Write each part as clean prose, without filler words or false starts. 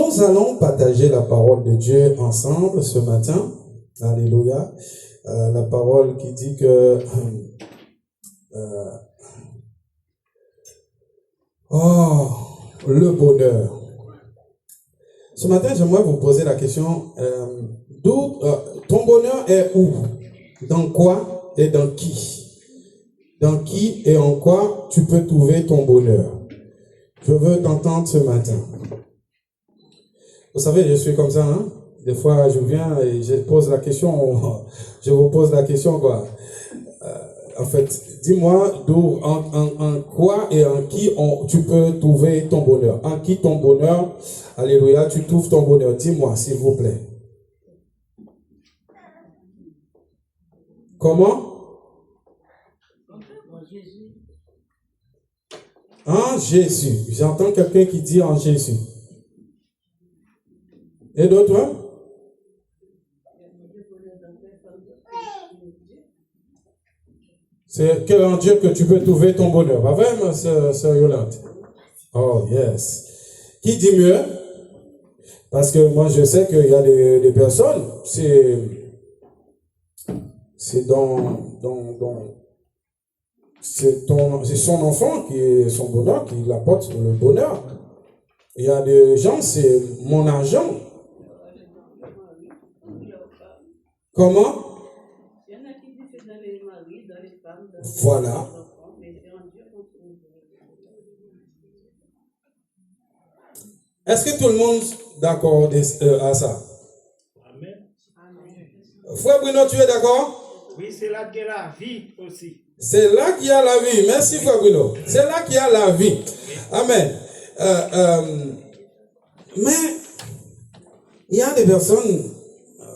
Nous allons partager la parole de Dieu ensemble ce matin. Alléluia. La parole qui dit que le bonheur. Ce matin, j'aimerais vous poser la question, ton bonheur est où? Dans quoi et dans qui? Dans qui et en quoi tu peux trouver ton bonheur? Je veux t'entendre ce matin. Vous savez, je suis comme ça, hein? Des fois, je viens et je pose la question, je vous pose la question, quoi. En fait, dis-moi d'où, en quoi et en qui tu peux trouver ton bonheur. En qui ton bonheur, alléluia, tu trouves ton bonheur. Dis-moi, s'il vous plaît. Comment? En Jésus. J'entends quelqu'un qui dit en Jésus. Et d'autres, hein? C'est que en Dieu que tu peux trouver ton bonheur. Pas vrai, ma sœur Yolande? Oh, yes. Qui dit mieux? Parce que moi, je sais qu'il y a des personnes, c'est son enfant qui est son bonheur, qui l'apporte le bonheur. Il y a des gens, c'est mon argent. Comment? Voilà. Est-ce que tout le monde est d'accord à ça? Amen. Frère Bruno, tu es d'accord? Oui, c'est là qu'il y a la vie aussi. C'est là qu'il y a la vie. Merci, Frère Bruno. C'est là qu'il y a la vie. Amen. Mais il y a des personnes,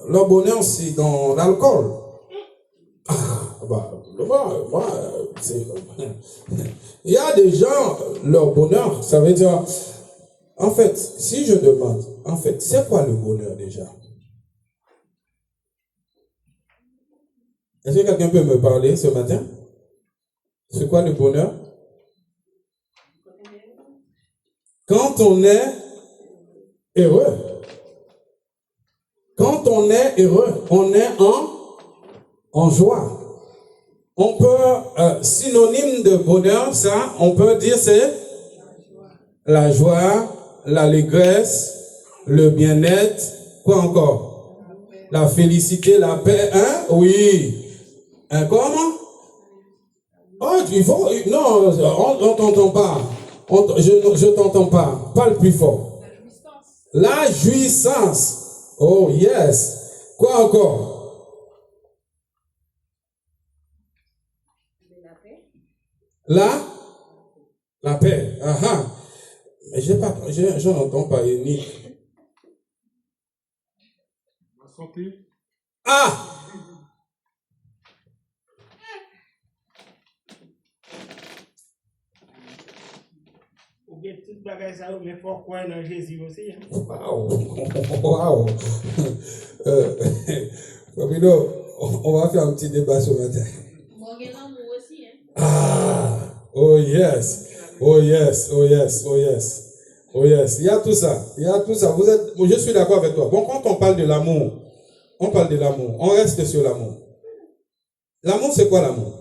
leur bonheur, c'est dans l'alcool. Il y a des gens, leur bonheur, ça veut dire, en fait, si je demande, en fait, c'est quoi le bonheur déjà? Est-ce que quelqu'un peut me parler ce matin? C'est quoi le bonheur? Quand on est heureux. Quand on est heureux, on est en joie. On peut, synonyme de bonheur, ça, on peut dire c'est la joie, l'allégresse, le bien-être, quoi encore? La félicité, la paix, hein? Oui. Hein, comment? Oh, il faut, non, on t'entend pas. Je t'entends pas. Parle plus fort. La jouissance. Oh, yes. Quoi encore? La paix. Ah. Mais je n'entends pas ni. La santé. Ah! Ou bien toute bagaille ça, mais pourquoi dans Jésus aussi? Waouh! On va faire un petit débat ce matin. Ah! Oh yes! Oh yes! Oh yes! Oh yes! Oh yes! Il y a tout ça. Il y a tout ça. Je suis d'accord avec toi. Bon, quand on parle de l'amour, on parle de l'amour. On reste sur l'amour. L'amour, c'est quoi l'amour?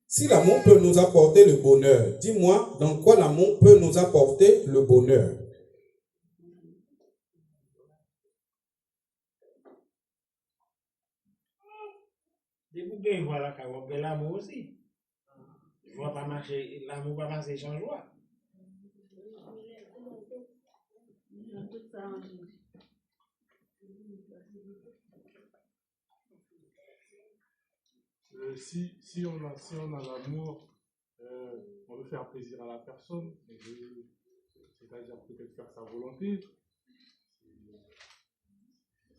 Si l'amour peut nous apporter le bonheur, dis-moi dans quoi l'amour peut nous apporter le bonheur. Voilà, quand on l'amour aussi. L'amour va marcher sans joie. Si on a l'amour, on veut faire plaisir à la personne, c'est-à-dire peut-être faire sa volonté.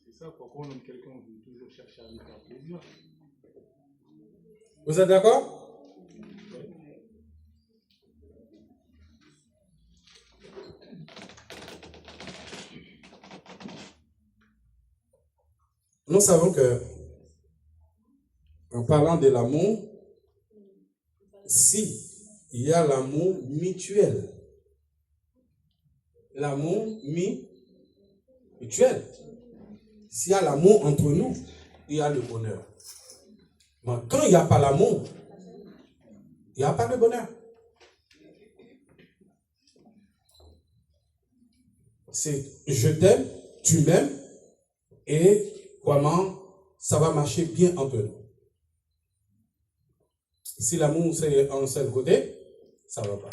C'est ça, pourquoi on aime quelqu'un, on veut toujours chercher à lui faire plaisir. Vous êtes d'accord? Nous savons que, en parlant de l'amour, si il y a l'amour mutuel, l'amour mutuel. S'il y a l'amour entre nous, il y a le bonheur. Mais quand il n'y a pas l'amour, il n'y a pas de bonheur. C'est je t'aime, tu m'aimes, et vraiment, ça va marcher bien entre nous. Si l'amour c'est un seul côté, ça ne va pas.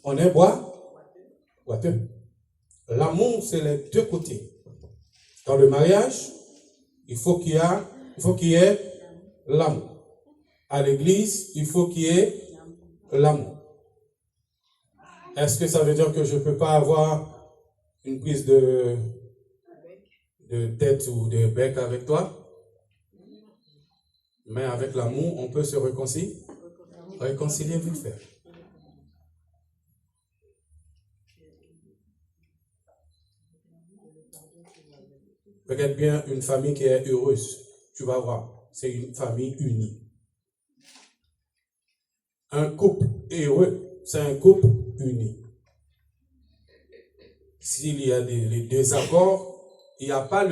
On est boiteux. L'amour, c'est les deux côtés. Dans le mariage, il faut qu'il y ait l'amour. À l'église, il faut qu'il y ait l'amour. Est-ce que ça veut dire que je ne peux pas avoir une prise de tête ou de bec avec toi? Mais avec l'amour, on peut se réconcilier vite fait. Regarde bien une famille qui est heureuse. Tu vas voir, c'est une famille unie. Un couple heureux, c'est un couple uni. S'il y a les désaccords, il n'y a pas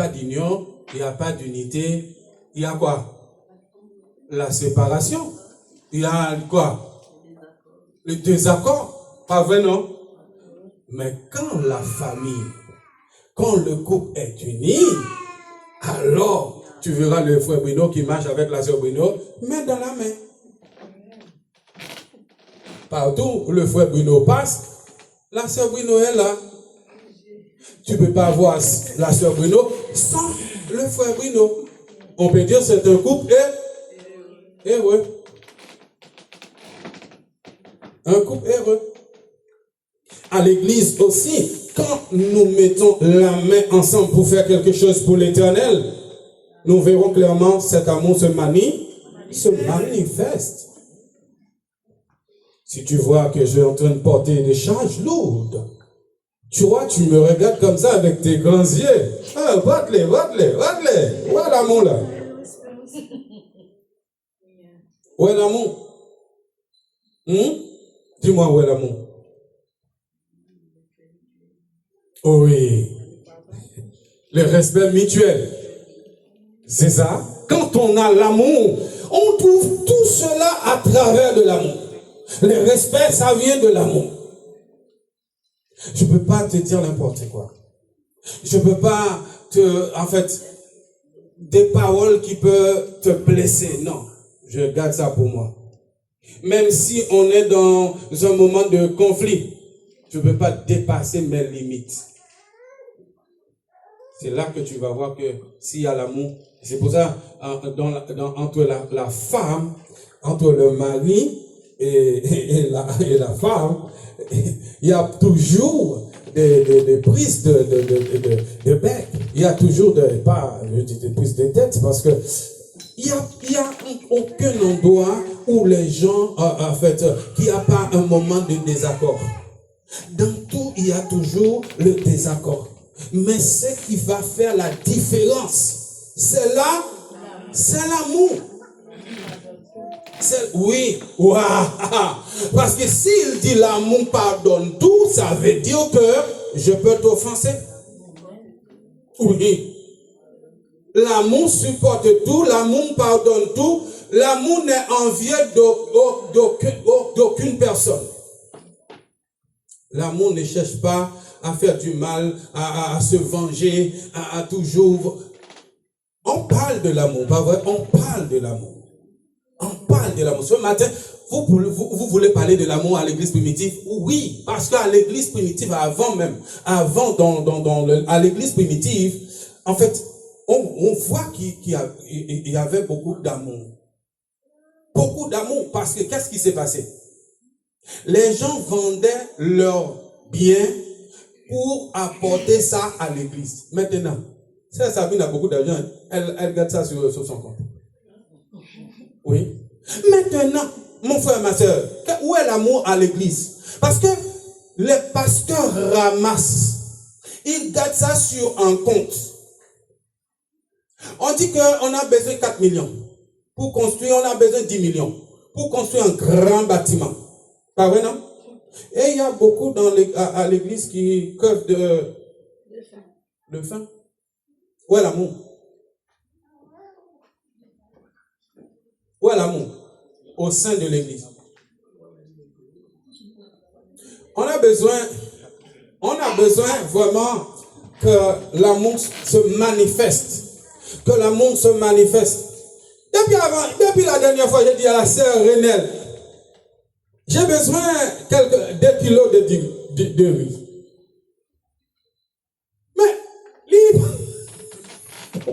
d'union, il n'y a pas d'unité. Il y a quoi? La séparation. Il y a quoi? Le désaccord. Pas vrai, non? Mais quand la famille, quand le couple est uni, alors tu verras le frère Bruno qui marche avec la sœur Bruno, main dans la main. Partout où le frère Bruno passe, la sœur Bruno est là. Tu ne peux pas voir la sœur Bruno sans le frère Bruno. On peut dire que c'est un couple heureux. Un couple heureux. À l'église aussi, quand nous mettons la main ensemble pour faire quelque chose pour l'Éternel, nous verrons clairement cet amour se manifeste. Si tu vois que je suis en train de porter des charges lourdes, tu vois, tu me regardes comme ça avec tes grands yeux. Ah, batte-les. Où est l'amour là? Où est l'amour? Dis-moi où est l'amour? Oh oui. Le respect mutuel. C'est ça. Quand on a l'amour, on trouve tout cela à travers de l'amour. Le respect, ça vient de l'amour. Je ne peux pas te dire n'importe quoi. Je ne peux pas des paroles qui peuvent te blesser. Non, je garde ça pour moi. Même si on est dans un moment de conflit, je ne peux pas dépasser mes limites. C'est là que tu vas voir que s'il y a l'amour, c'est pour ça, entre la femme, entre le mari et la femme, il y a toujours des prises de bec. Il y a toujours des prises de tête parce que il y a aucun endroit où les gens, qu'il n'y a pas un moment de désaccord. Dans tout, il y a toujours le désaccord. Mais ce qui va faire la différence, c'est l'amour. Oui, wow. Parce que s'il dit l'amour pardonne tout, ça veut dire que je peux t'offenser. Oui. L'amour supporte tout, l'amour pardonne tout, l'amour n'est envieux d'aucune personne. L'amour ne cherche pas à faire du mal, à se venger, à toujours. On parle de l'amour, pas vrai? On parle de l'amour. On parle de l'amour. Ce matin, vous voulez parler de l'amour à l'église primitive? Oui, parce qu'à l'église primitive, à l'église primitive, en fait, on voit qu'il y avait beaucoup d'amour. Beaucoup d'amour, parce que qu'est-ce qui s'est passé? Les gens vendaient leurs biens pour apporter ça à l'église. Maintenant, Sabine a beaucoup d'argent, elle garde ça sur son compte. Oui. Maintenant, mon frère et ma soeur, où est l'amour à l'église? Parce que les pasteurs ramassent. Ils gardent ça sur un compte. On dit qu'on a besoin de 4 millions. Pour construire, on a besoin de 10 millions. pour construire un grand bâtiment. Pas vrai, non? Et il y a beaucoup à l'église qui crèvent de faim. Où est l'amour? Où est l'amour? Au sein de l'église. On a besoin vraiment que l'amour se manifeste. Que l'amour se manifeste. Depuis la dernière fois, j'ai dit à la sœur Renelle, j'ai besoin de kilos de riz. Mais, libre. Tu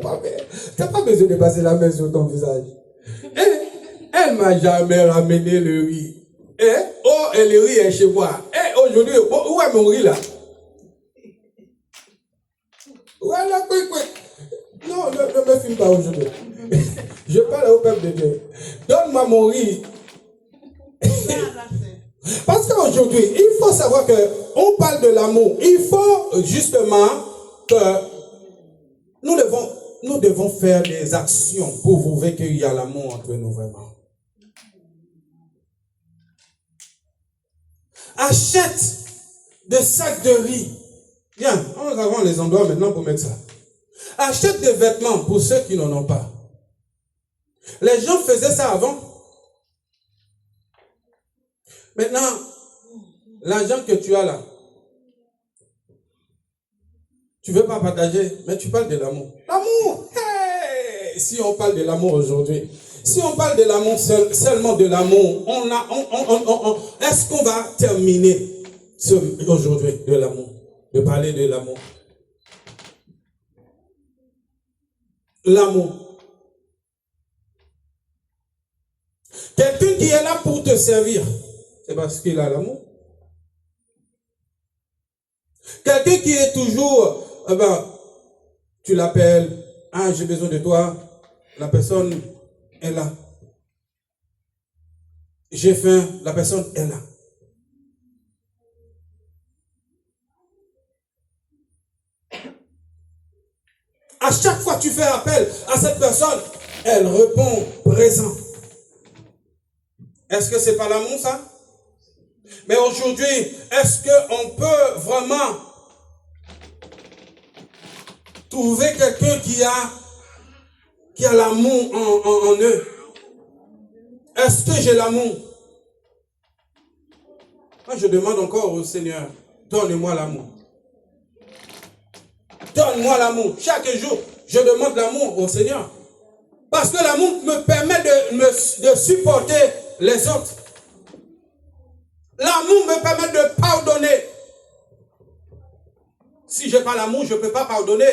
n'as pas besoin de passer la main sur ton visage. Elle ne m'a jamais ramené le riz. Et le riz est chez moi. Et aujourd'hui, où est mon riz là? Où est la quick? Non, ne me filme pas aujourd'hui. Je parle au peuple de Dieu. Donne-moi mon riz. Parce qu'aujourd'hui, il faut savoir qu'on parle de l'amour. Il faut justement que nous devons faire des actions pour prouver qu'il y a l'amour entre nous vraiment. Achète des sacs de riz. Bien, nous avons les endroits maintenant pour mettre ça. Achète des vêtements pour ceux qui n'en ont pas. Les gens faisaient ça avant. Maintenant, l'argent que tu as là, tu ne veux pas partager, mais tu parles de l'amour. L'amour! Hey! Si on parle de l'amour aujourd'hui, si on parle de l'amour, seulement de l'amour, est-ce qu'on va terminer aujourd'hui de l'amour, de parler de l'amour? L'amour. Quelqu'un qui est là pour te servir, c'est parce qu'il a l'amour. Quelqu'un qui est toujours, tu l'appelles, j'ai besoin de toi, la personne est là. J'ai faim, la personne est là. À chaque fois que tu fais appel à cette personne, elle répond présent. Est-ce que c'est pas l'amour ça? Mais aujourd'hui, est-ce qu'on peut vraiment trouver quelqu'un qui a l'amour en eux? Est-ce que j'ai l'amour? Moi, je demande encore au Seigneur, donne-moi l'amour. Donne-moi l'amour. Chaque jour, je demande l'amour au Seigneur. Parce que l'amour me permet de supporter les autres. L'amour me permet de pardonner. Si je n'ai pas l'amour, je ne peux pas pardonner.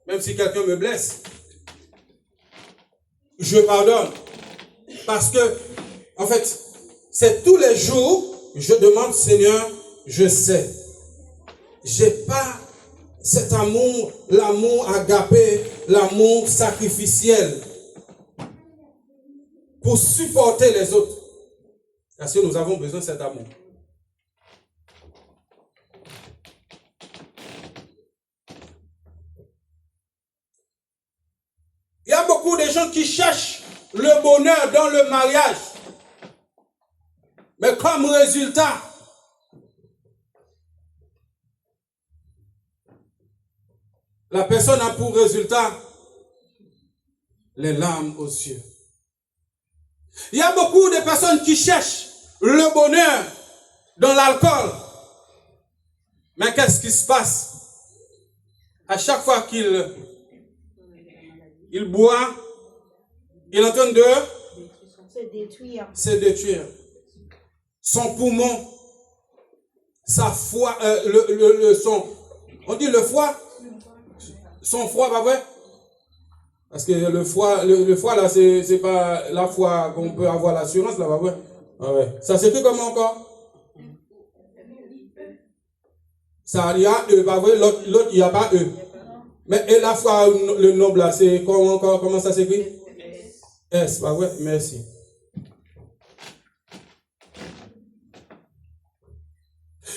Même si quelqu'un me blesse, je pardonne. Parce que, en fait, c'est tous les jours, je demande, Seigneur, je sais. Je n'ai pas cet amour, l'amour agapé, l'amour sacrificiel pour supporter les autres. Parce que nous avons besoin de cet amour. Il y a beaucoup de gens qui cherchent le bonheur dans le mariage. Mais comme résultat, la personne a pour résultat les larmes aux yeux. Il y a beaucoup de personnes qui cherchent le bonheur dans l'alcool. Mais qu'est-ce qui se passe? À chaque fois qu'il boit, il est en train de se détruire. Son poumon, sa foi, on dit le foie, son foie, pas vrai? Parce que le foie là, c'est pas la foi qu'on peut avoir l'assurance là, pas vrai? Ah ouais. Ça s'écrit comment encore? Ça, il y a E, pas vrai? L'autre, il n'y a pas E. Mais et la foi, le noble là, c'est comment ça s'écrit? S, pas vrai? Merci.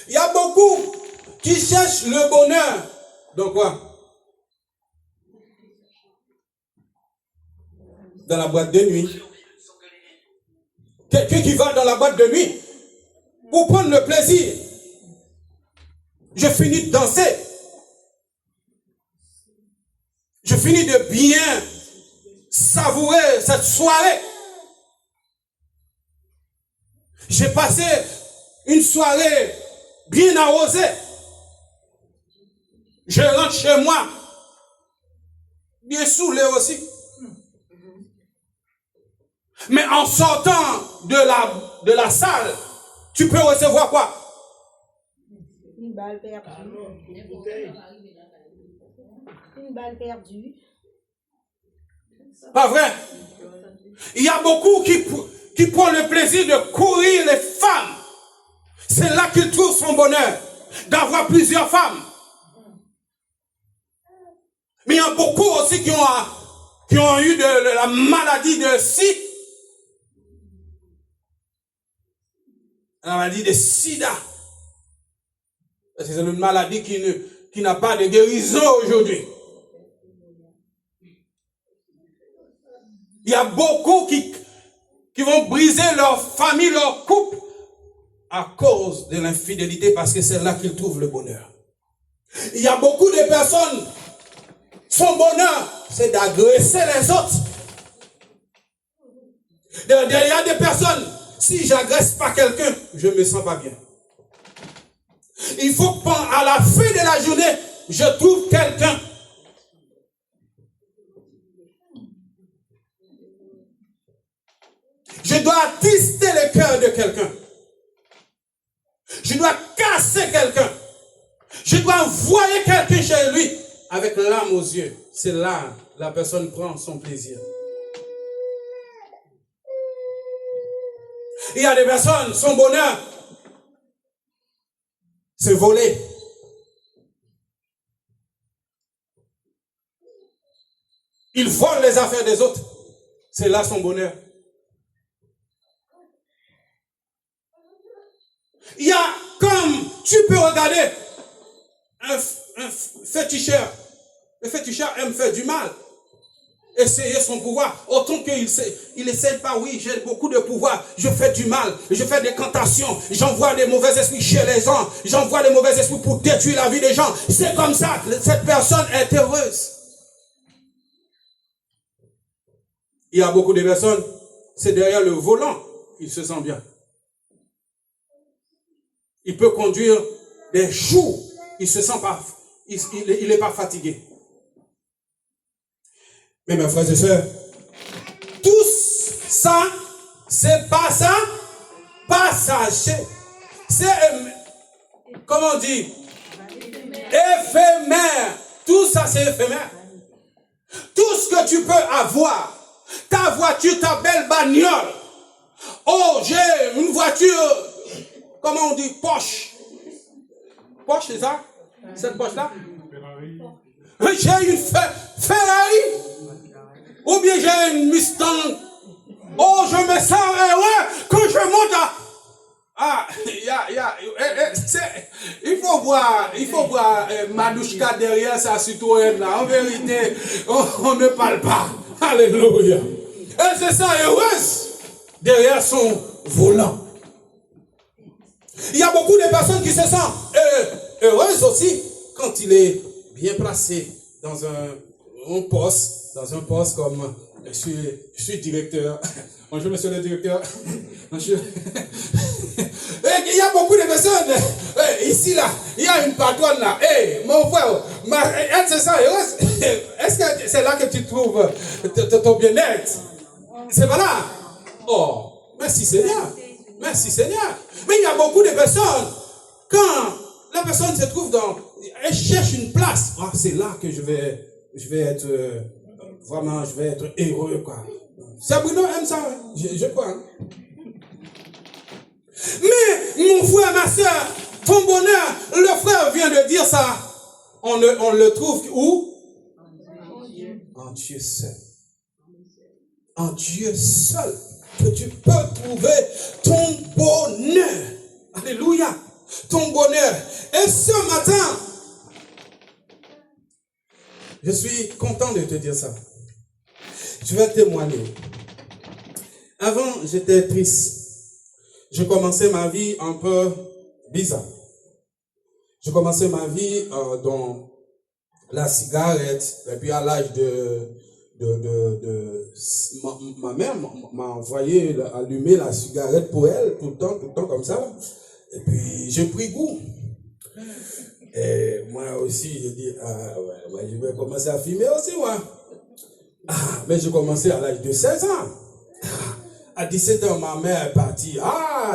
Il y a beaucoup qui cherchent le bonheur. Donc quoi? dans la boîte de nuit. Quelqu'un qui va dans la boîte de nuit pour prendre le plaisir. Je finis de danser. Je finis de bien savourer cette soirée. J'ai passé une soirée bien arrosée. Je rentre chez moi, bien saoulé aussi. Mais en sortant de la salle, tu peux recevoir quoi? Une balle perdue. Une balle perdue. Pas vrai? Il y a beaucoup qui prennent le plaisir de courir les femmes. C'est là qu'ils trouvent son bonheur, d'avoir plusieurs femmes. Mais il y a beaucoup aussi qui ont eu de la maladie de la maladie de sida. C'est une maladie qui n'a pas de guérison aujourd'hui. Il y a beaucoup qui vont briser leur famille, leur couple à cause de l'infidélité parce que c'est là qu'ils trouvent le bonheur. Il y a beaucoup de personnes, son bonheur, c'est d'agresser les autres. Il y a des personnes, si j'agresse pas quelqu'un, je me sens pas bien. Il faut qu'à la fin de la journée, je trouve quelqu'un. Je dois attister le cœur de quelqu'un. Je dois casser quelqu'un. Je dois envoyer quelqu'un chez lui avec l'âme aux yeux. C'est là la personne prend son plaisir. Il y a des personnes, son bonheur, c'est voler. Il vole les affaires des autres. C'est là son bonheur. Il y a comme, tu peux regarder un féticheur. Le féticheur aime faire du mal. Essayer son pouvoir. Autant qu'il essaie pas, oui, j'ai beaucoup de pouvoir. Je fais du mal. Je fais des cantations. J'envoie des mauvais esprits chez les gens. J'envoie des mauvais esprits pour détruire la vie des gens. C'est comme ça. Cette personne est heureuse. Il y a beaucoup de personnes, c'est derrière le volant qu'il se sent bien. Il peut conduire des jours, il se sent pas, il n'est pas fatigué. Mais mes frères et sœurs, tout ça, c'est pas ça, passager. C'est, comment on dit, éphémère. Tout ça, c'est éphémère. Tout ce que tu peux avoir, ta voiture, ta belle bagnole. Oh, j'ai une voiture, comment on dit, Porsche. Porsche, c'est ça? Cette Porsche-là? J'ai une Ferrari. Ou bien j'ai une Mustang. Oh, je me sens heureux quand je monte à... Ah, il faut voir Madouchka derrière sa Citroën là. En vérité, on ne parle pas. Alléluia. Et c'est ça, heureuse derrière son volant. Il y a beaucoup de personnes qui se sentent heureuses aussi quand il est bien placé dans un poste comme je suis directeur. Bonjour monsieur le directeur. Bonjour. Il y a beaucoup de personnes ici là. Il y a une patronne là. Hey, mon frère, elle se sent heureuse. Est-ce que c'est là que tu trouves ton bien-être? C'est pas là. Oh, merci Seigneur. Merci Seigneur. Mais il y a beaucoup de personnes, quand la personne se trouve elle cherche une place. Ah, c'est là que je vais être vraiment, je vais être heureux quoi. Sabrina aime ça, hein? Je crois. Hein? Mais mon frère, ma soeur, ton bonheur, le frère vient de dire ça. On le trouve où? En Dieu seul. En Dieu seul que tu peux trouver ton bonheur. Alléluia. Ton bonheur. Et ce matin, je suis content de te dire ça. Je vais témoigner. Avant, j'étais triste. Je commençais ma vie un peu bizarre. Je commençais ma vie dans la cigarette. Et puis à l'âge ma mère m'a envoyé allumer la cigarette pour elle, tout le temps comme ça. Et puis j'ai pris goût. Et moi aussi, j'ai dit, je vais commencer à fumer aussi, moi. Mais j'ai commencé à l'âge de 16 ans. À 17 ans, ma mère est partie.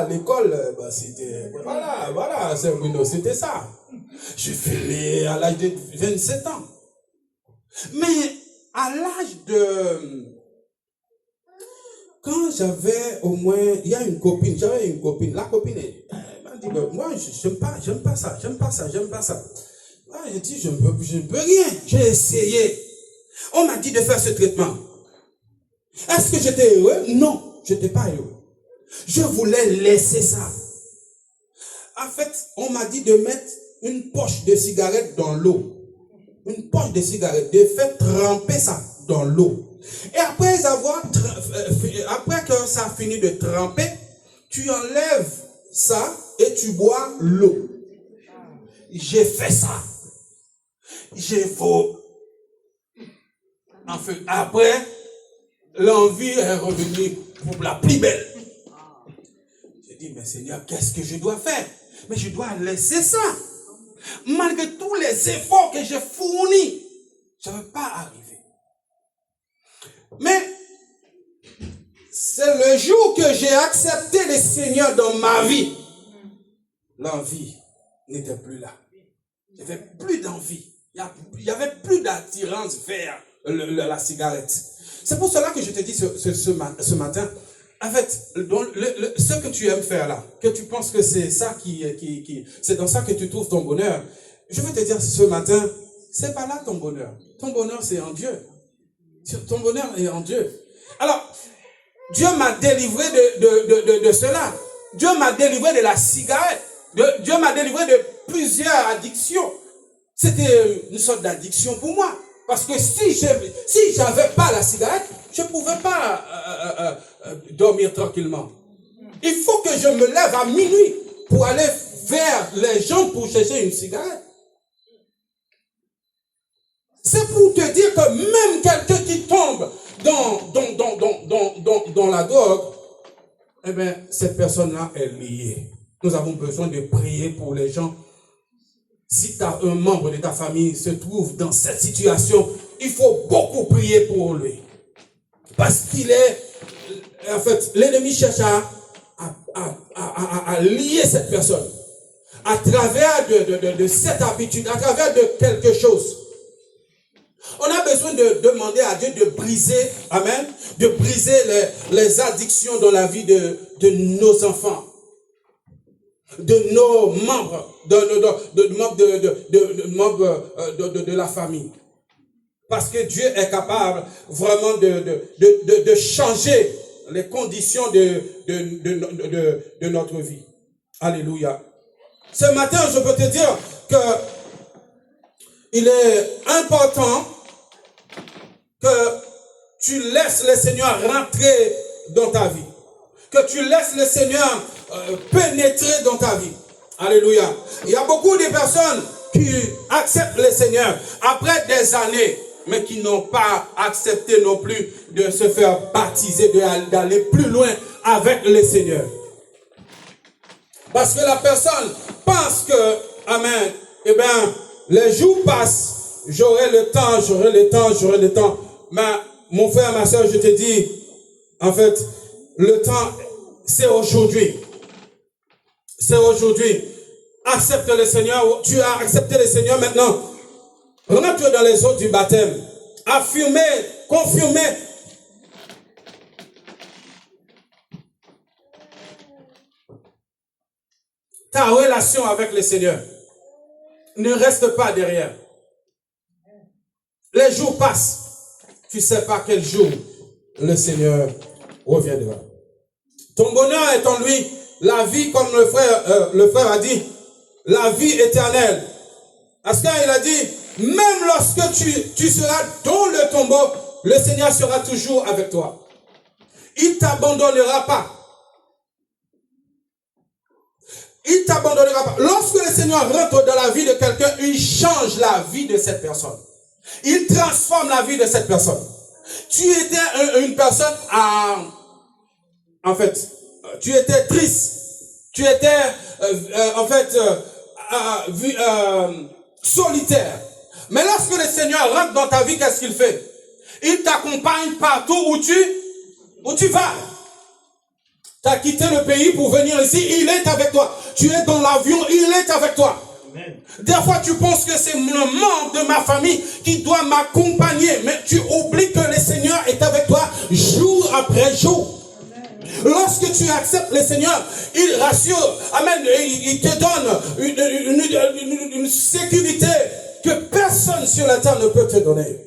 L'école, c'était, voilà, c'était ça. Je fumais à l'âge de 27 ans. Mais à l'âge de... Quand j'avais au moins... J'avais une copine. La copine, elle m'a dit, moi, j'aime pas ça. J'ai dit, je ne peux rien. J'ai essayé. On m'a dit de faire ce traitement. Est-ce que j'étais heureux? Non. Je n'étais pas heureux. Je voulais laisser ça. En fait, on m'a dit de mettre une poche de cigarette dans l'eau. Une poche de cigarette, de faire tremper ça dans l'eau. Et après que ça a fini de tremper, tu enlèves ça et tu bois l'eau. J'ai fait ça. Enfin, après, l'envie est revenue pour la plus belle. J'ai dit, mais Seigneur, qu'est-ce que je dois faire? Mais je dois laisser ça. Malgré tous les efforts que j'ai fournis, je ne vais pas arriver. Mais c'est le jour que j'ai accepté le Seigneur dans ma vie. L'envie n'était plus là. Il n'y avait plus d'envie. Il n'y avait plus d'attirance vers la cigarette. C'est pour cela que je te dis ce matin, en fait, ce que tu aimes faire là, que tu penses que c'est ça c'est dans ça que tu trouves ton bonheur, je veux te dire ce matin, c'est pas là ton bonheur. Ton bonheur, c'est en Dieu. Ton bonheur est en Dieu. Alors, Dieu m'a délivré de cela. Dieu m'a délivré de la cigarette. Dieu m'a délivré de plusieurs addictions. C'était une sorte d'addiction pour moi. Parce que si j'avais pas la cigarette, je ne pouvais pas dormir tranquillement. Il faut que je me lève à minuit pour aller vers les gens pour chercher une cigarette. C'est pour te dire que même quelqu'un qui tombe dans la drogue, eh bien, cette personne-là est liée. Nous avons besoin de prier pour les gens. Si tu as un membre de ta famille qui se trouve dans cette situation, il faut beaucoup prier pour lui. Parce qu'il est, en fait, l'ennemi cherche à lier cette personne. À travers de cette habitude, à travers de quelque chose. On a besoin de demander à Dieu de briser, amen, de briser les addictions dans la vie de nos enfants. De nos membres, de la famille. Parce que Dieu est capable vraiment de changer les conditions de notre vie. Alléluia. Ce matin, je peux te dire que il est important que tu laisses le Seigneur rentrer dans ta vie. Que tu laisses le Seigneur pénétrer dans ta vie. Alléluia. Il y a beaucoup de personnes qui acceptent le Seigneur après des années, mais qui n'ont pas accepté non plus de se faire baptiser, d'aller plus loin avec le Seigneur. Parce que la personne pense que, amen, eh bien, les jours passent, j'aurai le temps. Mais mon frère, ma soeur, je te dis, en fait, le temps, c'est aujourd'hui. C'est aujourd'hui. Accepte le Seigneur. Tu as accepté le Seigneur maintenant. Rentre dans les eaux du baptême. Affirmez, confirmez. Ta relation avec le Seigneur. Ne reste pas derrière. Les jours passent. Tu ne sais pas quel jour le Seigneur reviendra. Ton bonheur est en lui. La vie, comme le frère a dit, la vie éternelle. Parce qu'il a dit, même lorsque tu seras dans le tombeau, le Seigneur sera toujours avec toi. Il ne t'abandonnera pas. Il ne t'abandonnera pas. Lorsque le Seigneur rentre dans la vie de quelqu'un, il change la vie de cette personne. Il transforme la vie de cette personne. Tu étais une personne en fait, tu étais triste. Tu étais solitaire. Mais lorsque le Seigneur rentre dans ta vie, qu'est-ce qu'il fait? Il t'accompagne partout où tu vas. Tu as quitté le pays pour venir ici, il est avec toi. Tu es dans l'avion, il est avec toi. Amen. Des fois, tu penses que c'est le membre de ma famille qui doit m'accompagner, mais tu oublies que le Seigneur est avec toi jour après jour. Lorsque tu acceptes le Seigneur, il rassure, amen, il te donne une sécurité que personne sur la terre ne peut te donner.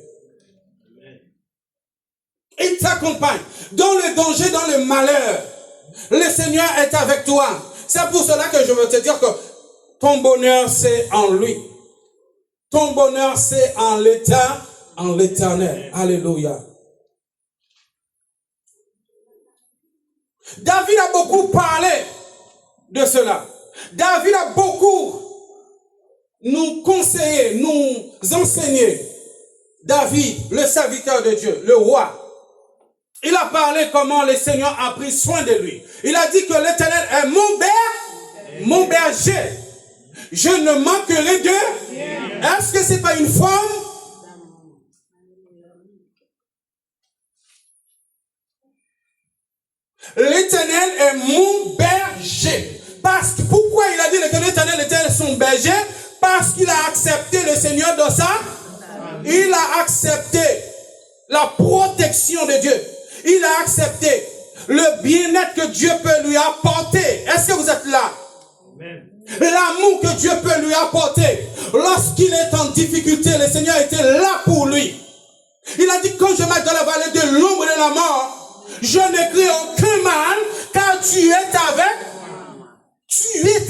Il t'accompagne dans le danger, dans le malheur. Le Seigneur est avec toi. C'est pour cela que je veux te dire que ton bonheur, c'est en lui. Ton bonheur, c'est en l'Éternel. Alléluia. David a beaucoup parlé de cela. David a beaucoup nous conseillé, nous enseigné. David, le serviteur de Dieu, le roi. Il a parlé comment le Seigneur a pris soin de lui. Il a dit que l'Éternel est mon berger. Je ne manquerai de... Est-ce que c'est pas une forme? L'Éternel est mon berger. Pourquoi il a dit que l'Éternel était son berger? Parce qu'il a accepté le Seigneur dans ça. Il a accepté la protection de Dieu. Il a accepté le bien-être que Dieu peut lui apporter. Est-ce que vous êtes là? Amen. L'amour que Dieu peut lui apporter. Lorsqu'il est en difficulté, le Seigneur était là pour lui. Il a dit, quand je marche dans la vallée de l'ombre de la mort, je ne crains aucun mal, car tu es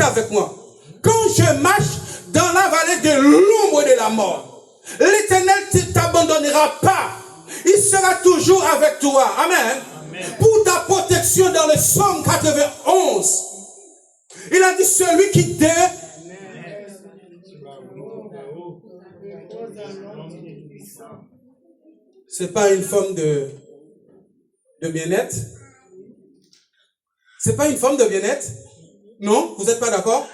avec moi. Quand je marche dans la vallée de l'ombre de la mort, l'Éternel ne t'abandonnera pas. Il sera toujours avec toi. Amen. Amen. Pour ta protection dans le psaume 91. Il a dit celui qui dé. C'est pas une forme de bien-être. C'est pas une forme de bien-être. Non, vous n'êtes pas d'accord?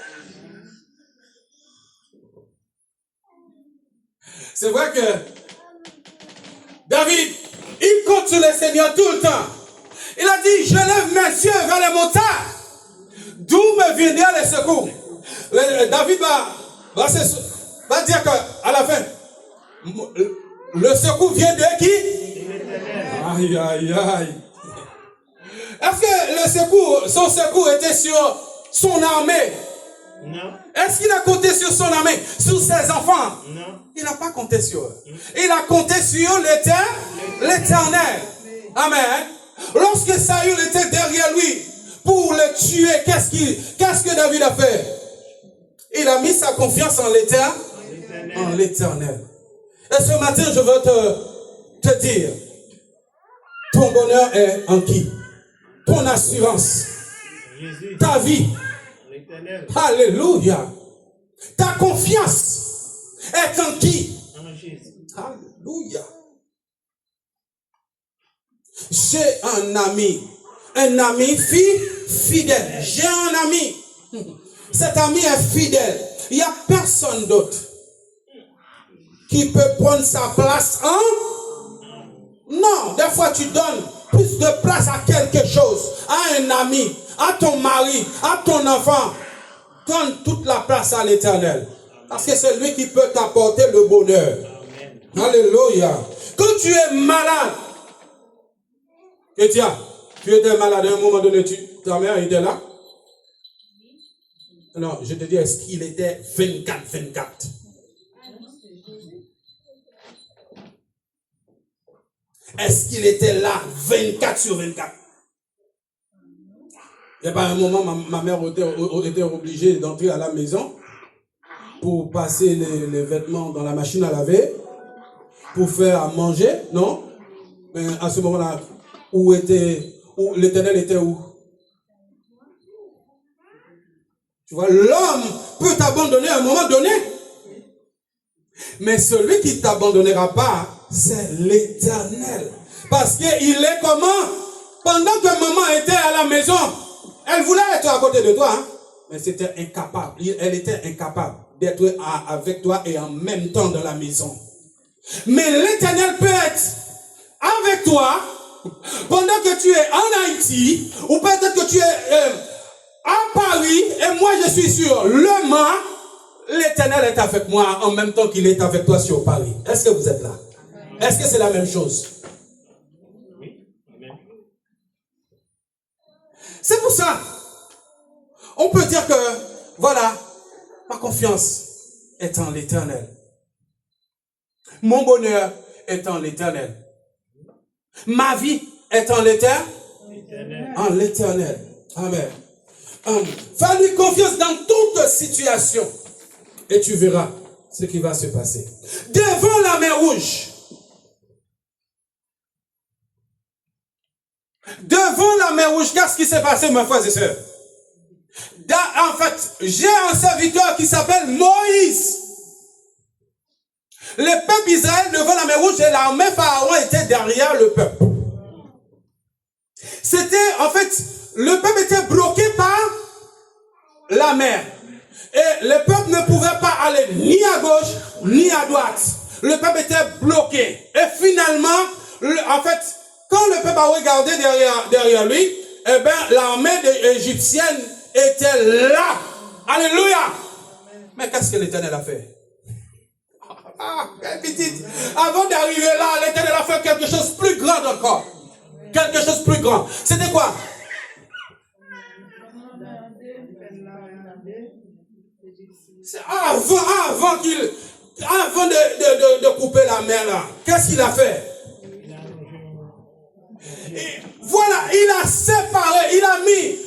C'est vrai que David, il compte sur le Seigneur tout le temps. Il a dit, je lève mes yeux vers les montagnes. D'où me viendra le secours? David va dire qu'à la fin, le secours vient de qui? Aïe, aïe, aïe. Est-ce que son secours était sur son armée? Non. Est-ce qu'il a compté sur son armée, sur ses enfants? Non. Il n'a pas compté sur eux. Il a compté sur l'Éternel. Amen. Lorsque Saül était derrière lui pour le tuer, qu'est-ce que David a fait? Il a mis sa confiance en l'Éternel. Et ce matin, je veux te dire, ton bonheur est en qui? Ton assurance, Jésus. Ta vie. Alléluia. Ta confiance est en qui? Alléluia. J'ai un ami fidèle. J'ai un ami. Cet ami est fidèle. Il n'y a personne d'autre qui peut prendre sa place Non, des fois tu donnes plus de place à quelque chose, à un ami, à ton mari, à ton enfant. Donne toute la place à l'Éternel. Parce que c'est lui qui peut t'apporter le bonheur. Amen. Alléluia. Quand tu es malade, Kétia, tu étais malade à un moment donné, ta mère était là? Non, je te dis, est-ce qu'il était 24? Est-ce qu'il était là 24 sur 24? Il y a pas un moment, ma mère était obligée d'entrer à la maison pour passer les vêtements dans la machine à laver, pour faire à manger, non? Mais à ce moment-là, où l'Éternel était où? Tu vois, l'homme peut t'abandonner à un moment donné. Mais celui qui ne t'abandonnera pas, c'est l'Éternel. Parce qu'il est comment? Pendant que maman était à la maison, elle voulait être à côté de toi, hein? Mais c'était incapable. Elle était incapable d'être avec toi et en même temps dans la maison. Mais l'Éternel peut être avec toi pendant que tu es en Haïti, ou peut-être que tu es à Paris, et moi je suis sur Le Mans. L'Éternel est avec moi en même temps qu'il est avec toi sur Paris. Est-ce que vous êtes là? Est-ce que c'est la même chose? Oui. Amen. C'est pour ça, on peut dire que, voilà, ma confiance est en l'Éternel. Mon bonheur est en l'Éternel. Ma vie est en l'Éternel. En l'Éternel. Amen. Fais-lui confiance dans toute situation. Et tu verras ce qui va se passer. Devant la mer Rouge. Devant la mer Rouge, qu'est-ce qui s'est passé, mes frères et sœurs? En fait, j'ai un serviteur qui s'appelle Moïse. Le peuple Israël devant la mer Rouge et l'armée Pharaon était derrière le peuple. C'était, en fait, le peuple était bloqué par la mer. Et le peuple ne pouvait pas aller ni à gauche, ni à droite. Le peuple était bloqué. Et finalement, en fait, quand le peuple a regardé derrière lui, eh bien, l'armée égyptienne était là. Alléluia. Mais qu'est-ce que l'Éternel a fait? Petite. Avant d'arriver là, l'Éternel a fait quelque chose de plus grand encore. Quelque chose de plus grand. C'était quoi? Avant de couper la mer là, qu'est-ce qu'il a fait? Et voilà, il a séparé, il a mis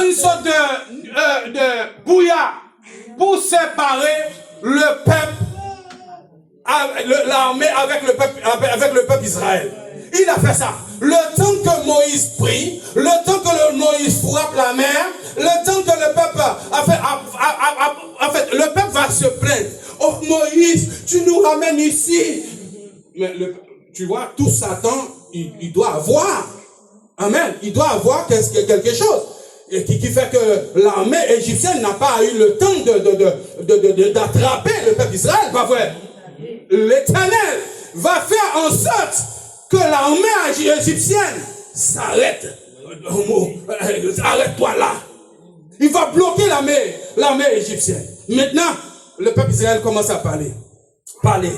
une sorte de bouillard pour séparer le peuple, l'armée avec le peuple Israël. Il a fait ça. Le temps que Moïse prie, le temps que Moïse frappe la mer, le temps que le peuple en fait, le peuple va se plaindre. Oh Moïse, tu nous ramènes ici. Mais tu vois, tout Satan, il doit avoir. Amen. Il doit avoir quelque chose. Et qui fait que l'armée égyptienne n'a pas eu le temps d'attraper le peuple d'Israël. Pas vrai? L'Éternel va faire en sorte que l'armée égyptienne s'arrête. Arrête-toi là. Il va bloquer l'armée égyptienne. Maintenant, le peuple d'Israël commence à parler. Parler.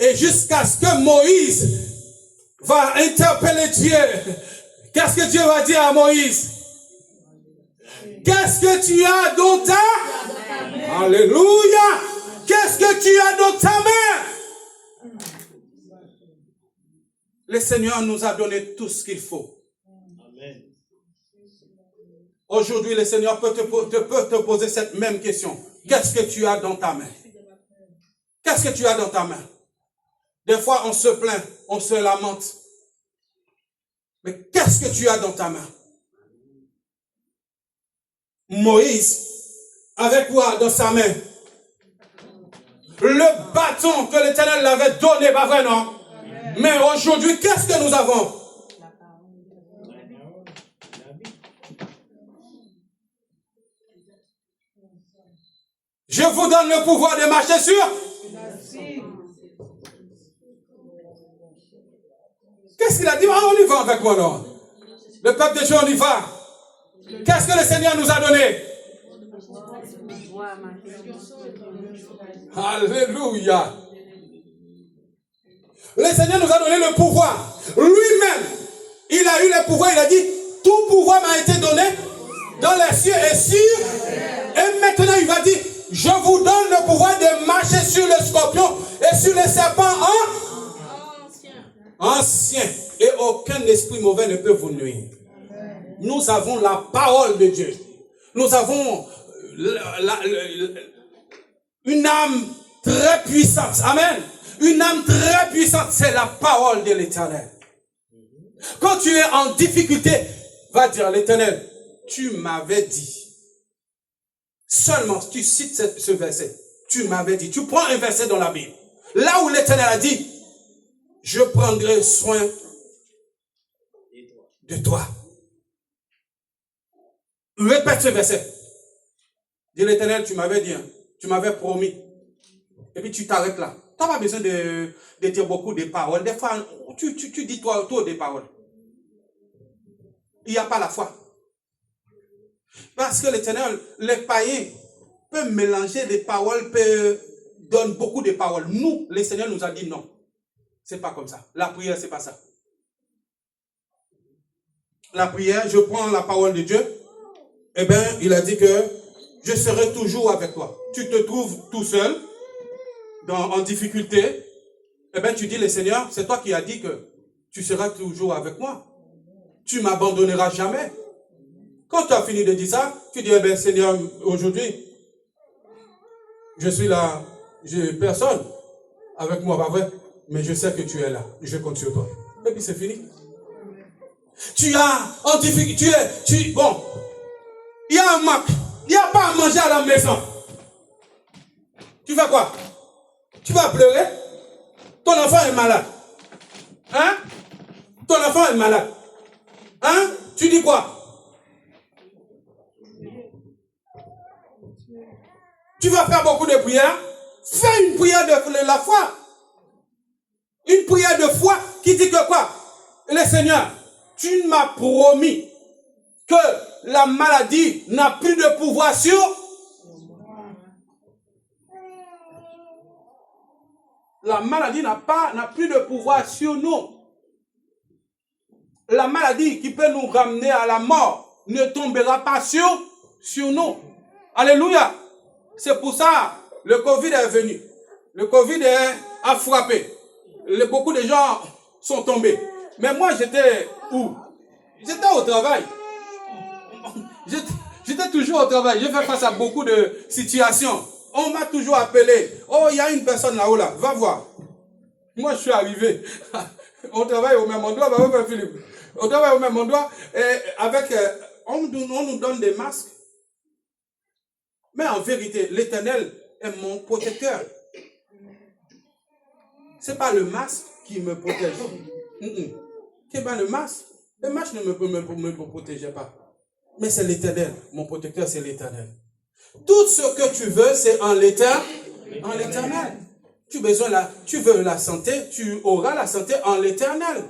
Et jusqu'à ce que Moïse va interpeller Dieu. Qu'est-ce que Dieu va dire à Moïse? Qu'est-ce que tu as dans ta main? Alléluia. Qu'est-ce que tu as dans ta main? Le Seigneur nous a donné tout ce qu'il faut. Amen. Aujourd'hui, le Seigneur peut te poser cette même question. Qu'est-ce que tu as dans ta main? Qu'est-ce que tu as dans ta main? Des fois, on se plaint, on se lamente. Mais qu'est-ce que tu as dans ta main? Moïse, avec quoi dans sa main? Le bâton que l'Éternel l'avait donné, pas vrai, non? Mais aujourd'hui, qu'est-ce que nous avons? Je vous donne le pouvoir de marcher sur. Qu'est-ce qu'il a dit? Ah, on y va avec moi, non? Le peuple de Dieu, on y va. Qu'est-ce que le Seigneur nous a donné? Alléluia. Le Seigneur nous a donné le pouvoir. Lui-même, il a eu le pouvoir. Il a dit, tout pouvoir m'a été donné dans les cieux et sur. Et maintenant, il va dire, je vous donne le pouvoir de marcher sur le scorpion et sur les serpents ancien. Et aucun esprit mauvais ne peut vous nuire. Nous avons la parole de Dieu. Nous avons une âme très puissante. Amen. Une âme très puissante, c'est la parole de l'Éternel. Quand tu es en difficulté, va dire à l'Éternel, tu m'avais dit. Seulement, tu cites ce verset. Tu m'avais dit. Tu prends un verset dans la Bible. Là où l'Éternel a dit, je prendrai soin de toi. Répète ce verset. Dis l'Éternel, tu m'avais dit, tu m'avais promis. Et puis tu t'arrêtes là. Tu n'as pas besoin de dire beaucoup de paroles. Des fois, tu dis toi des paroles. Il n'y a pas la foi. Parce que l'Éternel, les païens peuvent mélanger des paroles, peuvent donner beaucoup de paroles. Nous, le Seigneur nous a dit non. C'est pas comme ça. La prière, c'est pas ça. La prière, je prends la parole de Dieu. Eh bien, il a dit que je serai toujours avec toi. Tu te trouves tout seul, en difficulté. Eh bien, tu dis, le Seigneur, c'est toi qui as dit que tu seras toujours avec moi. Tu m'abandonneras jamais. Quand tu as fini de dire ça, tu dis, eh bien, Seigneur, aujourd'hui, je suis là, j'ai personne avec moi, pas vrai? Mais je sais que tu es là. Je compte sur toi. Et puis c'est fini. Tu as en difficulté, bon, il y a un manque, il n'y a pas à manger à la maison. Tu fais quoi? Tu vas pleurer? Ton enfant est malade. Hein? Ton enfant est malade. Hein? Tu dis quoi? Tu vas faire beaucoup de prières? Fais une prière de la foi. Une prière de foi qui dit que quoi? Le Seigneur, tu m'as promis que la maladie n'a plus de pouvoir sur la maladie n'a plus de pouvoir sur nous. La maladie qui peut nous ramener à la mort ne tombera pas sur nous. Alléluia. C'est pour ça le Covid est venu. Le Covid a frappé. Beaucoup de gens sont tombés. Mais moi, j'étais où? J'étais au travail. J'étais toujours au travail. J'ai fait face à beaucoup de situations. On m'a toujours appelé. Oh, il y a une personne là-haut, là. Va voir. Moi, je suis arrivé. On travaille au même endroit. Philippe. On travaille au même endroit. Et avec, on nous donne des masques. Mais en vérité, l'Éternel est mon protecteur. Ce n'est pas le masque qui me protège. C'est pas le masque. Le masque ne me protégeait pas. Mais c'est l'Éternel. Mon protecteur, c'est l'Éternel. Tout ce que tu veux, c'est en l'Éternel. Tu veux la santé, tu auras la santé en l'Éternel.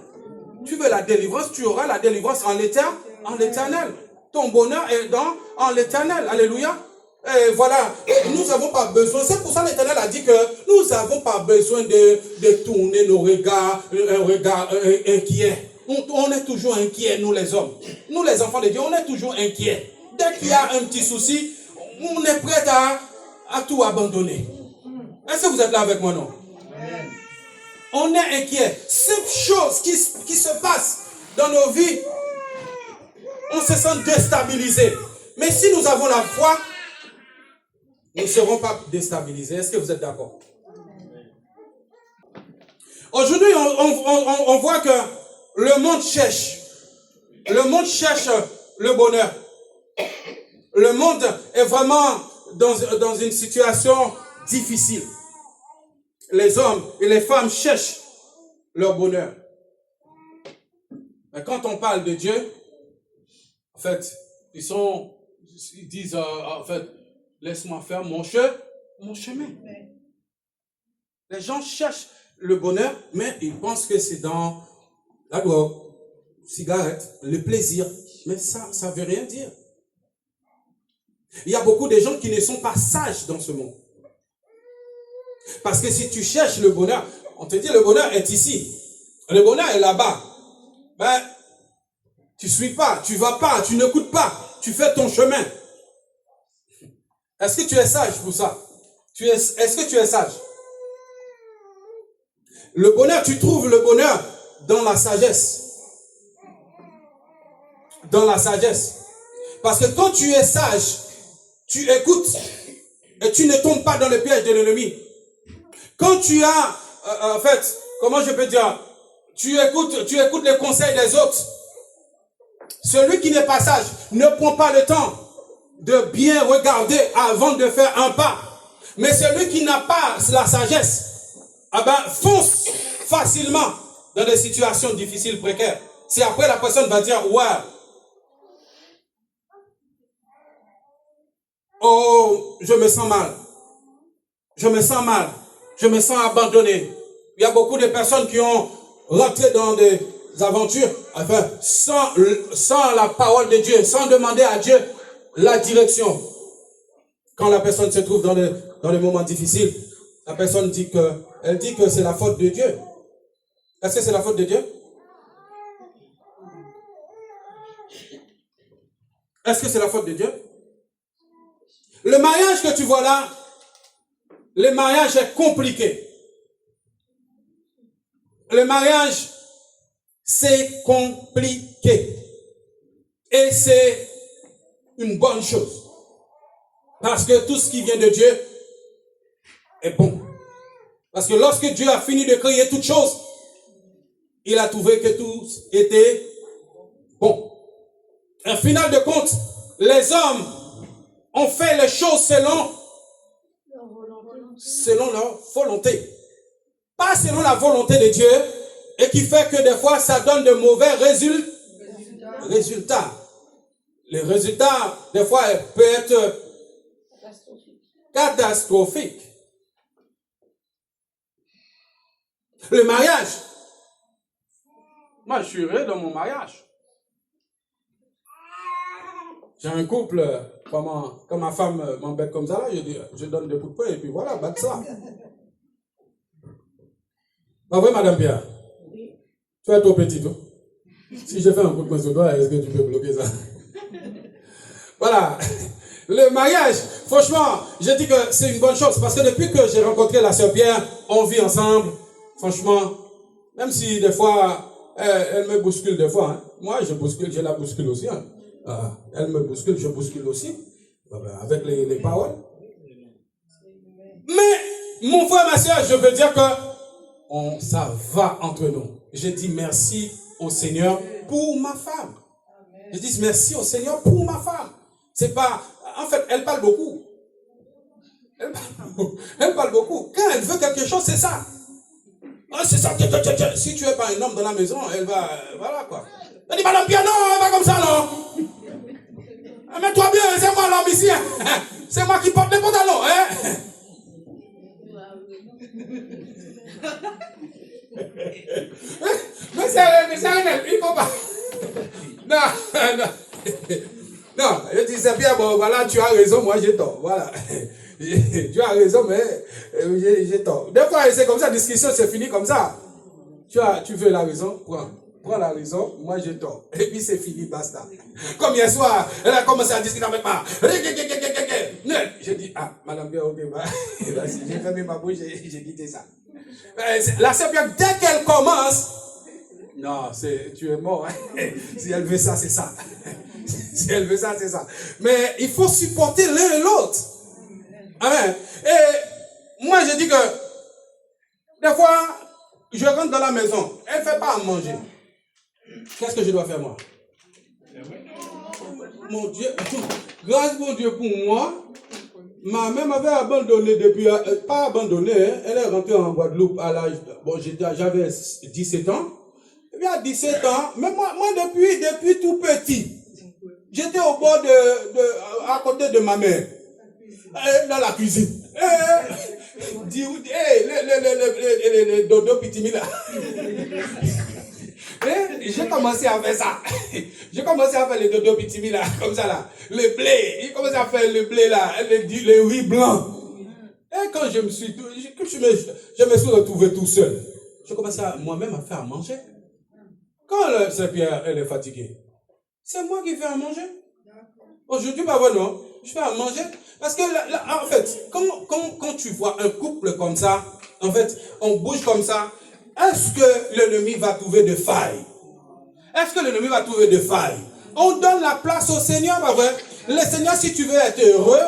Tu veux la délivrance, tu auras la délivrance en l'Éternel. Ton bonheur est en l'Éternel. Alléluia. Et voilà, nous n'avons pas besoin, c'est pour ça que l'Éternel a dit que nous n'avons pas besoin de tourner nos regards, un regard inquiet. On est toujours inquiets, nous les hommes. Nous les enfants de Dieu, on est toujours inquiets. Dès qu'il y a un petit souci, on est prêt à tout abandonner. Est-ce que vous êtes là avec moi, non? Amen. On est inquiet. Simple chose qui se passe dans nos vies, on se sent déstabilisé. Mais si nous avons la foi, nous ne serons pas déstabilisés. Est-ce que vous êtes d'accord? Aujourd'hui, on voit que le monde cherche. Le monde cherche le bonheur. Le monde est vraiment dans une situation difficile. Les hommes et les femmes cherchent leur bonheur. Mais quand on parle de Dieu, en fait, ils disent, en fait, laisse-moi faire mon chemin. Les gens cherchent le bonheur, mais ils pensent que c'est dans la drogue, cigarette, le plaisir. Mais ça ne veut rien dire. Il y a beaucoup de gens qui ne sont pas sages dans ce monde. Parce que si tu cherches le bonheur, on te dit le bonheur est ici. Le bonheur est là-bas. Ben, tu ne suis pas, tu ne vas pas, tu n'écoutes pas. Tu fais ton chemin. Est-ce que tu es sage pour ça? Est-ce que tu es sage? Le bonheur, tu trouves le bonheur dans la sagesse. Dans la sagesse. Parce que quand tu es sage, tu écoutes et tu ne tombes pas dans le piège de l'ennemi. Quand tu as en fait, comment je peux dire, tu écoutes les conseils des autres. Celui qui n'est pas sage ne prend pas le temps de bien regarder avant de faire un pas. Mais celui qui n'a pas la sagesse, fonce facilement dans des situations difficiles, précaires. C'est après la personne va dire, ouais, oh, je me sens mal. Je me sens mal. Je me sens abandonné. Il y a beaucoup de personnes qui ont rentré dans des aventures, sans la parole de Dieu, sans demander à Dieu la direction. Quand la personne se trouve dans les moments difficiles, la personne dit que c'est la faute de Dieu. Est-ce que c'est la faute de Dieu? Est-ce que c'est la faute de Dieu? Le mariage que tu vois là, le mariage est compliqué. Le mariage, c'est compliqué. Et c'est une bonne chose. Parce que tout ce qui vient de Dieu est bon. Parce que lorsque Dieu a fini de créer toutes choses, il a trouvé que tout était bon. En final de compte, les hommes ont fait les choses selon leur volonté. Pas selon la volonté de Dieu, et qui fait que des fois, ça donne de mauvais résultats. Les résultats, des fois, peuvent être catastrophiques. Le mariage. Moi, je suis heureux dans mon mariage. J'ai un couple, quand ma femme m'embête comme ça, là, je donne des coups de poing et puis voilà, batte ça. Pas vrai, Madame Pierre? Oui. Tu es trop petit, toi. Si je fais un coup de poing sur toi, est-ce que tu peux bloquer ça? Voilà. Le mariage, franchement, je dis que c'est une bonne chose parce que depuis que j'ai rencontré la sœur Pierre, on vit ensemble. Franchement, même si des fois, elle me bouscule des fois. Hein. Moi, je la bouscule aussi. Hein. Elle me bouscule, je bouscule aussi. Avec les paroles. Mais, mon frère, ma soeur, je veux dire que ça va entre nous. Je dis merci au Seigneur pour ma femme. Je dis merci au Seigneur pour ma femme. C'est pas... En fait, elle parle beaucoup. Elle parle beaucoup. Quand elle veut quelque chose, c'est ça. Ah, c'est ça. Si tu n'es pas un homme dans la maison, elle va... Voilà quoi. Elle dit, Madame Pierre, non, elle va comme ça, non. Mets-toi bien, c'est moi l'homme ici. C'est moi qui porte les pantalons. Hein? Mais c'est il faut pas. Non, je dis c'est bien, bon, voilà, tu as raison, moi j'ai tort. Voilà. Tu as raison, mais j'ai tort. Des fois, c'est comme ça, la discussion c'est fini comme ça. Tu veux la raison, prends la raison, moi j'ai tort. Et puis c'est fini, basta. Comme hier soir, elle a commencé à discuter avec moi. J'ai dit, Madame Pierre, ok, j'ai fermé ma bouche, j'ai quitté ça. La sœur Pierre, dès qu'elle commence, non, tu es mort. Hein. Si elle veut ça, c'est ça. Si elle veut ça, c'est ça. Mais il faut supporter l'un et l'autre. Amen. Et moi, je dis que, des fois, je rentre dans la maison, elle ne fait pas à manger. Qu'est-ce que je dois faire, moi? Mon Dieu, grâce mon Dieu pour moi, ma mère m'avait abandonné depuis, pas abandonné, hein, elle est rentrée en Guadeloupe à l'âge, j'avais 17 ans. Et puis à 17 ans, mais moi depuis tout petit, j'étais au bord à côté de ma mère, dans la cuisine. Les dodo pitimi là. J'ai commencé à faire ça. J'ai commencé à faire les dodo pitimi là, comme ça là. Le blé, j'ai commencé à faire le blé là, le riz blanc. Et quand je me suis retrouvé tout seul, j'ai commencé moi-même à faire à manger. Quand Saint-Pierre, elle est fatiguée, c'est moi qui fais à manger. Aujourd'hui, non, je fais à manger. Parce que, en fait, quand tu vois un couple comme ça, en fait, on bouge comme ça, est-ce que l'ennemi va trouver de failles? Est-ce que l'ennemi va trouver de failles? On donne la place au Seigneur, pas vrai? Le Seigneur, si tu veux être heureux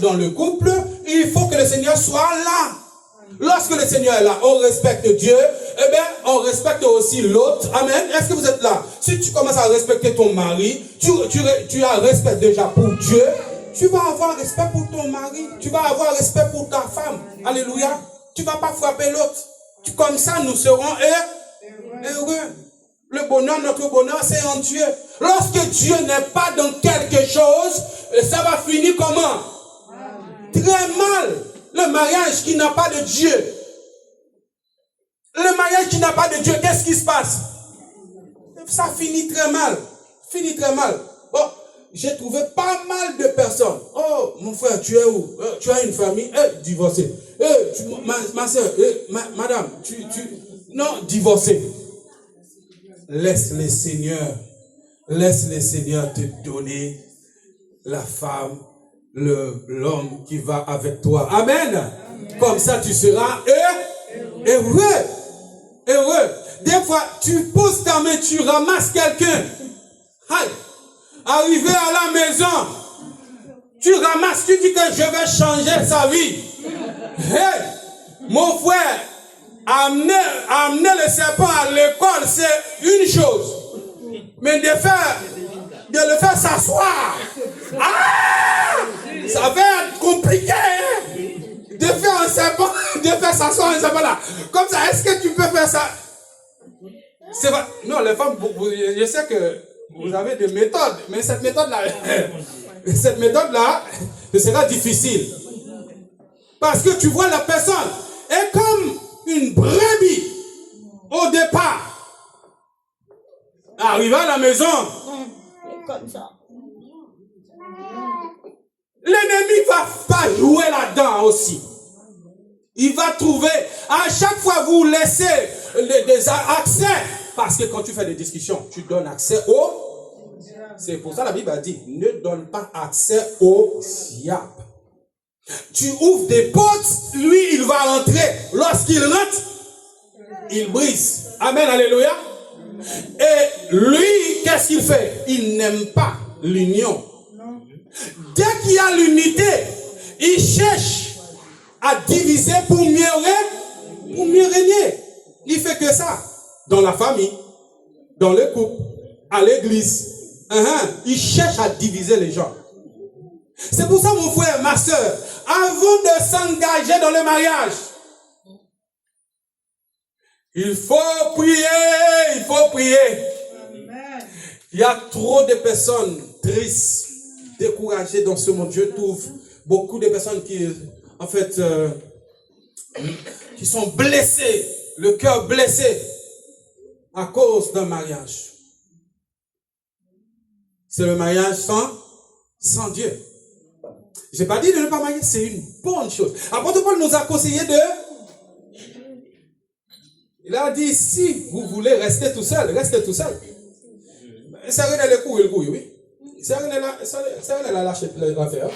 dans le couple, il faut que le Seigneur soit là. Lorsque le Seigneur est là, on respecte Dieu, eh bien, on respecte aussi l'autre. Amen. Est-ce que vous êtes là? Si tu commences à respecter ton mari, tu as respect déjà pour Dieu, tu vas avoir respect pour ton mari, tu vas avoir respect pour ta femme. Alléluia. Tu ne vas pas frapper l'autre. Comme ça, nous serons heureux. Le bonheur, notre bonheur, c'est en Dieu. Lorsque Dieu n'est pas dans quelque chose, ça va finir comment? Très mal. Le mariage qui n'a pas de Dieu. Le mariage qui n'a pas de Dieu, qu'est-ce qui se passe? Ça finit très mal. Finit très mal. Bon, j'ai trouvé pas mal de personnes. Oh, mon frère, tu es où? Tu as une famille? Divorcée. Ma soeur, madame, non, divorcée. Laisse le Seigneur te donner la femme, l'homme qui va avec toi. Amen. Amen. Comme ça, tu seras heureux. Heureux. Des fois, tu poses ta main, tu ramasses quelqu'un. Arrivé à la maison, tu ramasses, tu dis que je vais changer sa vie. Hey, mon frère, amener le serpent à l'école, c'est une chose. Mais de le faire s'asseoir, ça va être compliqué. Hein? De faire un serpent, de faire s'asseoir un serpent là. Comme ça, est-ce que tu peux faire ça? C'est vrai. Non, les femmes, je sais que vous avez des méthodes, mais cette méthode-là, ce sera difficile. Parce que tu vois la personne est comme une brebis au départ. Arrivé à la maison, Comme ça. l'ennemi va pas jouer là-dedans aussi. Il va trouver, à chaque fois vous laissez des accès, parce que quand tu fais des discussions, tu donnes accès au... C'est pour ça la Bible a dit, ne donne pas accès au diable. Tu ouvres des portes, lui il va rentrer. Lorsqu'il rentre, il brise. Amen, alléluia. Et lui, qu'est-ce qu'il fait? Il n'aime pas l'union. Dès qu'il y a l'unité, il cherche à diviser pour mieux régner. Il fait que ça. Dans la famille, dans le couple, à l'église. Il cherche à diviser les gens. C'est pour ça, mon frère, ma soeur, avant de s'engager dans le mariage, il faut prier, il faut prier. Amen. Il y a trop de personnes tristes, découragées dans ce monde. Je trouve beaucoup de personnes qui, en fait, qui sont blessées, le cœur blessé à cause d'un mariage. C'est le mariage sans Dieu. Je n'ai pas dit de ne pas marier, c'est une bonne chose. L'apôtre Paul nous a conseillé il a dit, si vous voulez rester tout seul, restez tout seul. C'est rien le couille, oui. C'est rien à lâcher l'affaire.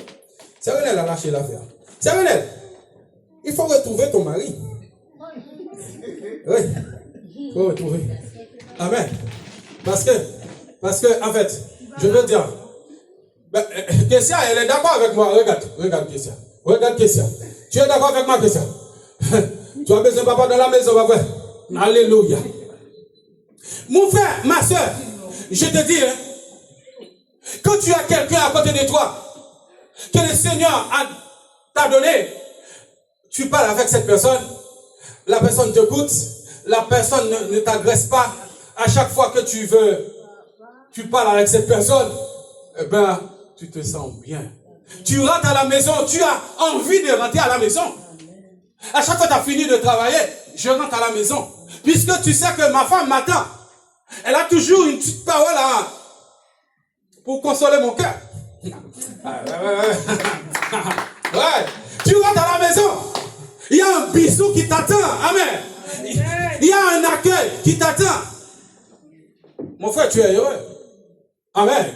C'est rien à lâcher l'affaire. C'est rien. Il faut retrouver ton mari. Oui. Il faut retrouver. Amen. Parce que, en fait, je veux dire, Kessia, elle est d'accord avec moi. Regarde Kessia. Regarde Kessia. Tu es d'accord avec moi, Kessia? Tu as besoin de papa dans la maison, ma frère. Alléluia. Mon frère, ma soeur, je te dis, quand tu as quelqu'un à côté de toi, que le Seigneur t'a donné, tu parles avec cette personne, la personne t'écoute, la personne ne t'agresse pas. À chaque fois que tu parles avec cette personne, eh ben, tu te sens bien. Tu rentres à la maison, tu as envie de rentrer à la maison. À chaque fois que tu as fini de travailler, je rentre à la maison. Puisque tu sais que ma femme m'attend. Elle a toujours une petite parole pour consoler mon cœur. Ouais. Tu rentres à la maison. Il y a un bisou qui t'attend. Amen. Il y a un accueil qui t'attend. Mon frère, tu es heureux. Amen.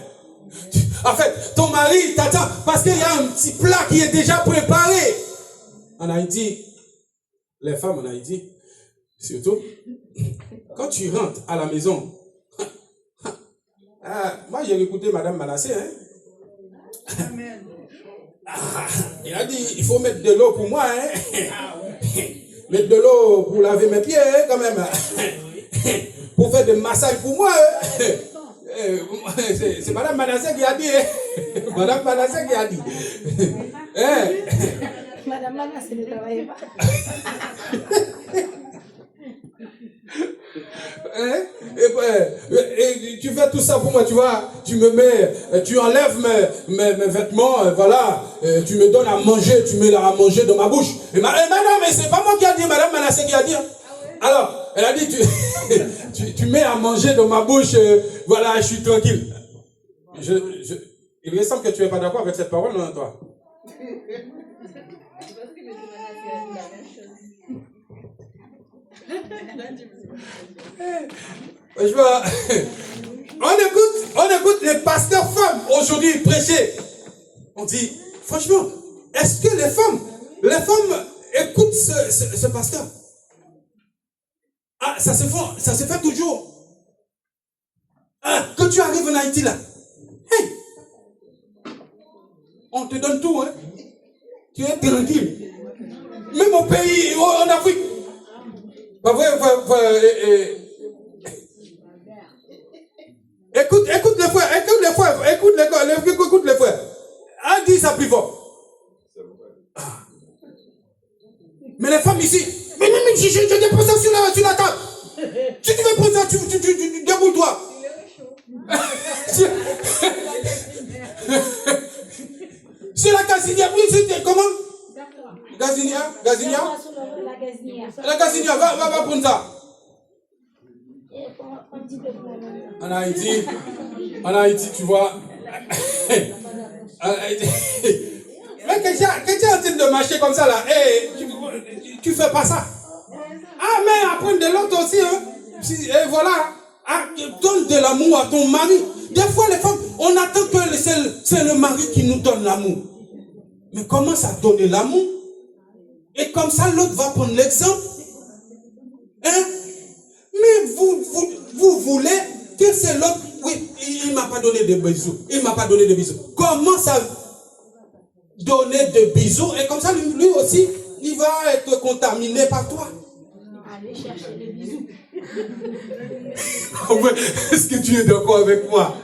En fait, ton mari t'attend parce qu'il y a un petit plat qui est déjà préparé. En Haïti, les femmes en Haïti, surtout, quand tu rentres à la maison, moi j'ai écouté Madame Manassé, il a dit, il faut mettre de l'eau pour moi. mettre de l'eau pour laver mes pieds, hein, quand même. Pour faire des massages pour moi. C'est Madame Manassé qui a dit. Madame Manassé qui a dit. Madame Manassé ne travaillait pas. Et tu fais tout ça pour moi, tu vois. Tu me mets, tu enlèves mes vêtements, voilà. Tu me donnes à manger, tu mets à manger dans ma bouche. Mais non, mais c'est pas moi qui a dit, Madame Manassé qui a dit. Alors, elle a dit, tu mets à manger dans ma bouche, voilà, je suis tranquille. Il me semble que tu n'es pas d'accord avec cette parole, non, toi? Je vois. On écoute les pasteurs femmes aujourd'hui prêcher. On dit, franchement, est-ce que les femmes écoutent ce pasteur? Ah, ça se fait toujours. Ah, quand tu arrives en Haïti là, hey, on te donne tout, hein. Tu es tranquille. Même au pays, en Afrique. Pas vrai, écoute les frères, écoute les frères. Ah, dis ça plus fort. Mais les femmes ici, mais je dépose ça sur la table. Si tu veux prendre ça, tu débrouille-toi. C'est la gazinière, oui, c'est comment? Gazinière? La gazinière, va prendre ça. En Haïti, tu vois. Mais quelqu'un est en train de marcher comme ça là, hey, tu fais pas ça. Ah, mais apprendre de l'autre aussi, hein. Et voilà. Ah, donne de l'amour à ton mari. Des fois, les femmes, on attend que c'est le mari qui nous donne l'amour. Mais commence à donner l'amour. Et comme ça, l'autre va prendre l'exemple. Hein? Mais vous voulez que c'est l'autre. Oui, il ne m'a pas donné de bisous. Commence à donner des bisous. Et comme ça, lui aussi, il va être contaminé par toi. Allez chercher des bisous. Est-ce que tu es d'accord avec moi?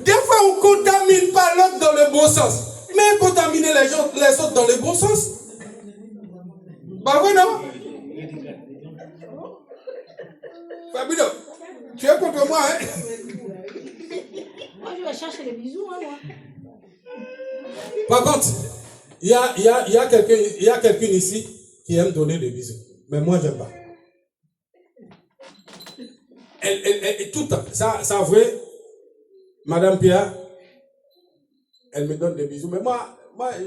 Des fois, on ne contamine pas l'autre dans le bon sens. Mais contaminer les autres dans le bon sens. Bah oui, non? Fabino, tu es contre moi, hein? Moi, je vais chercher les bisous, hein, moi. Par contre, il y a quelqu'un ici qui aime donner des bisous. Mais moi, j'aime pas. Elle tout le temps. Ça vrai, Madame Pierre, elle me donne des bisous. Mais moi,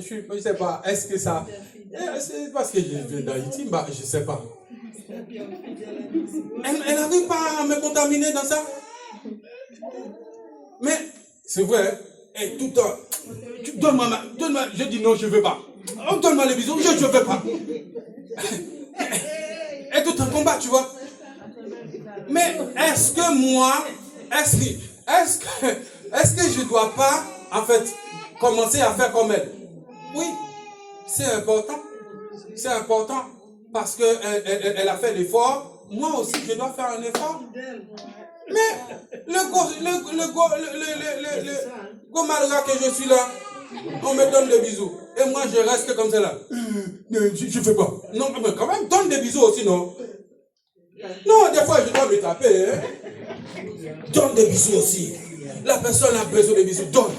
je ne sais pas. Est-ce que ça... C'est parce que je viens d'Haïti, bah, je ne sais pas. Elle n'arrive pas à me contaminer dans ça. Mais, c'est vrai, hein? Et tout le temps, donne-moi, je dis non, je ne veux pas. Oh, donne-moi les bisous, je ne veux pas. Et tout un combat, tu vois. Mais est-ce que moi, est-ce que je ne dois pas, en fait, commencer à faire comme elle? Oui, c'est important. C'est important parce qu'elle a fait l'effort. Moi aussi, je dois faire un effort. Mais le gomalra que je suis là, on me donne des bisous. Et moi, je reste comme ça là. Je ne fais pas. Non, mais quand même, donne des bisous aussi, non? Non, des fois, je dois me taper. Hein? Donne des bisous aussi. La personne a besoin de bisous. Donne.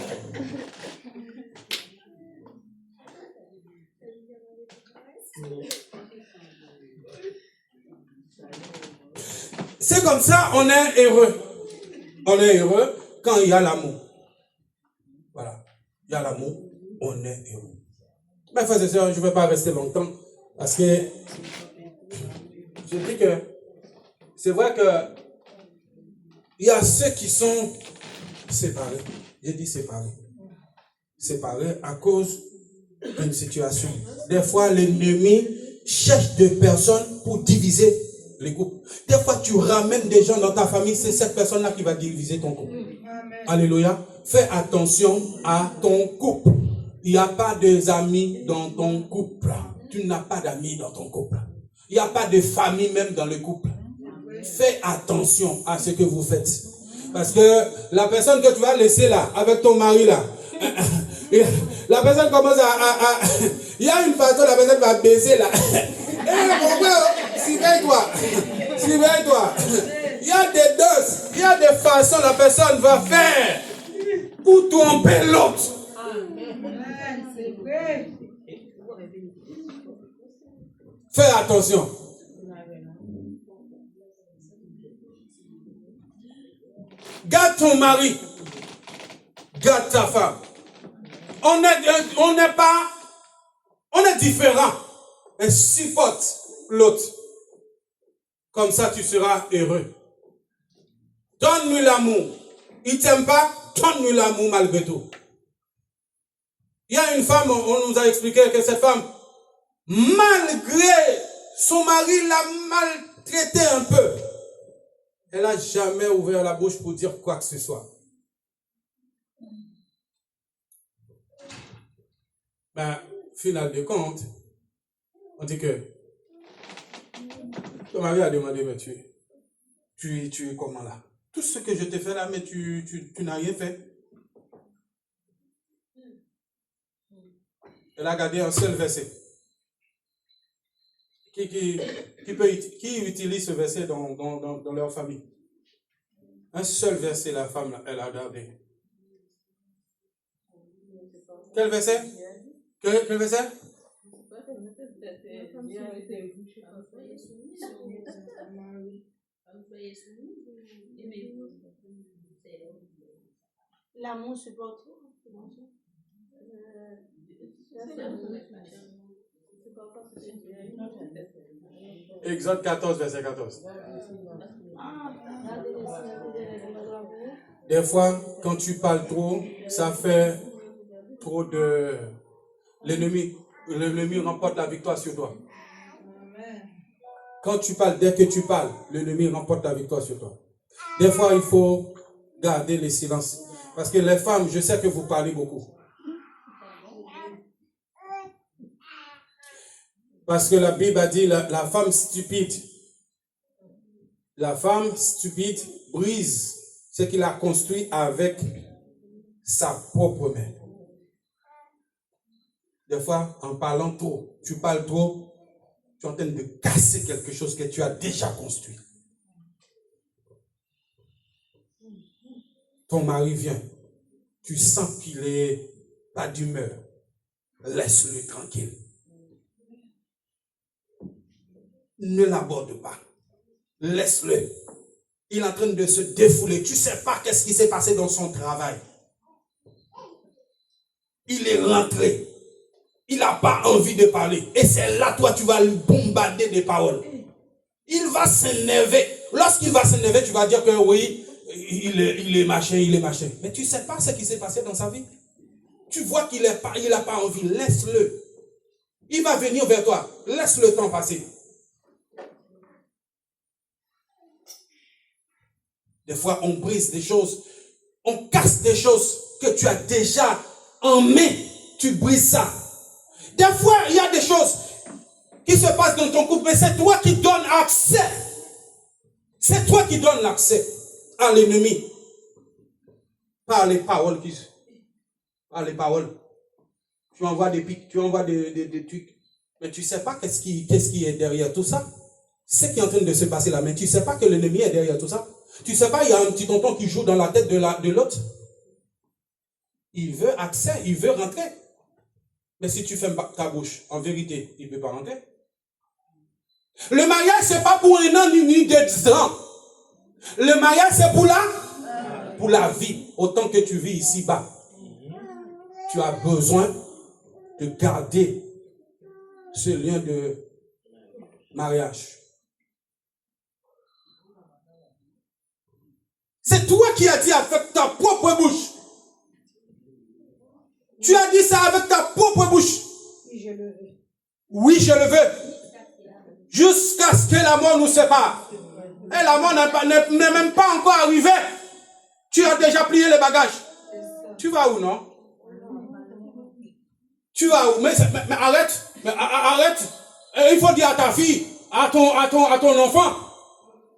C'est comme ça, on est heureux. On est heureux quand il y a l'amour. Voilà. Il y a l'amour, on est heureux. Mes frères et sœurs, je ne vais pas rester longtemps parce que je dis que c'est vrai que il y a ceux qui sont séparés. J'ai dit séparés. Séparés à cause d'une situation. Des fois, l'ennemi cherche des personnes pour diviser les couples. Des fois, tu ramènes des gens dans ta famille, c'est cette personne-là qui va diviser ton couple. Alléluia. Fais attention à ton couple. Il n'y a pas des amis dans ton couple. tu n'as pas d'amis dans ton couple. Il n'y a pas de famille même dans le couple. Fais attention à ce que vous faites. Parce que la personne que tu vas laisser là, avec ton mari là, la personne commence à il y a une façon, la personne va baiser là. Mon frère, surveille-toi. Surveille-toi. Il y a des doses, il y a des façons la personne va faire pour tromper l'autre. Fais attention. Garde ton mari. Garde ta femme. On est différents. Et supporte l'autre. Comme ça, tu seras heureux. Donne-lui l'amour. Il t'aime pas, donne-lui l'amour malgré tout. Il y a une femme, on nous a expliqué que cette femme, malgré son mari l'a maltraité un peu, elle n'a jamais ouvert la bouche pour dire quoi que ce soit. Ben, final de compte, on dit que ton mari a demandé, mais tu es comment là? Tout ce que je t'ai fait là, mais tu n'as rien fait. Elle a gardé un seul verset. Qui utilise ce verset dans leur famille? Un seul verset, la femme, elle a gardé. Quel verset? Quel verset? L'amour supporte. Exode 14, verset 14. Des fois, quand tu parles trop, ça fait trop de... L'ennemi remporte la victoire sur toi. Quand tu parles, dès que tu parles, l'ennemi remporte la victoire sur toi. Des fois, il faut garder le silence. Parce que les femmes, je sais que vous parlez beaucoup. Parce que la Bible a dit, la femme stupide brise ce qu'il a construit avec sa propre main. Des fois, en parlant trop, tu parles trop, tu es en train de casser quelque chose que tu as déjà construit. Ton mari vient, tu sens qu'il n'est pas d'humeur. Laisse-le tranquille. Ne l'aborde pas. Laisse-le. Il est en train de se défouler. Tu ne sais pas qu'est-ce qui s'est passé dans son travail. Il est rentré. Il n'a pas envie de parler. Et c'est là, toi, tu vas le bombarder de paroles. Il va s'énerver. Lorsqu'il va s'énerver, tu vas dire que oui, il est machin. Mais tu ne sais pas ce qui s'est passé dans sa vie. Tu vois qu'il n'a pas envie. Laisse-le. Il va venir vers toi. Laisse le temps passer. Des fois, on brise des choses. On casse des choses que tu as déjà en main. Tu brises ça. Des fois, il y a des choses qui se passent dans ton couple, mais c'est toi qui donnes accès. C'est toi qui donnes l'accès à l'ennemi. Par les paroles. Par les paroles. Tu envoies des pics, tu envoies des trucs. Mais tu ne sais pas qu'est-ce qui est derrière tout ça. C'est ce qui est en train de se passer là. Mais tu ne sais pas que l'ennemi est derrière tout ça. Tu ne sais pas, il y a un petit tonton qui joue dans la tête de l'autre. Il veut accès, il veut rentrer. Mais si tu fermes ta bouche, en vérité, il ne peut pas rentrer. Le mariage, ce n'est pas pour un an ni 2 ans. Le mariage, c'est pour la vie. Autant que tu vis ici-bas. Tu as besoin de garder ce lien de mariage. C'est toi qui as dit avec ta propre bouche. Tu as dit ça avec ta propre bouche. Oui, je le veux. Oui, je le veux. Jusqu'à ce que la mort nous sépare. Et la mort n'est même pas encore arrivée. Tu as déjà plié les bagages. Tu vas où, non? Tu vas où? Mais arrête. Mais arrête. Il faut dire à ta fille, à ton enfant.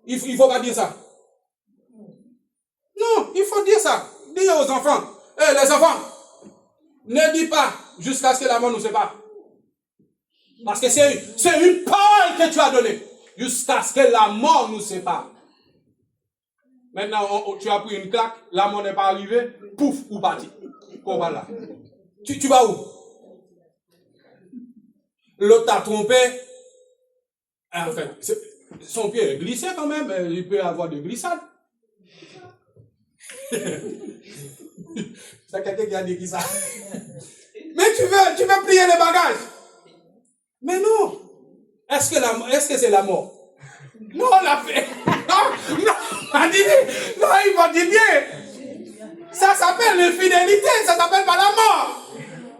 Il faut pas dire ça. Non, il faut dire ça. Dis aux enfants. Les enfants, ne dis pas jusqu'à ce que la mort nous sépare. Parce que c'est une parole que tu as donnée. Jusqu'à ce que la mort nous sépare. Maintenant, tu as pris une claque, la mort n'est pas arrivée, pouf, ou parti. Qu'on va là. Tu vas où? L'autre t'a trompé. En fait, son pied est glissé quand même, il peut y avoir de glissade. C'est quelqu'un qui a dit qui ça. Mais tu veux plier les bagages. Mais non. Est-ce que c'est la mort? Non, la fait. Non, il va dire bien. Ça s'appelle l'infidélité, ça s'appelle pas la mort.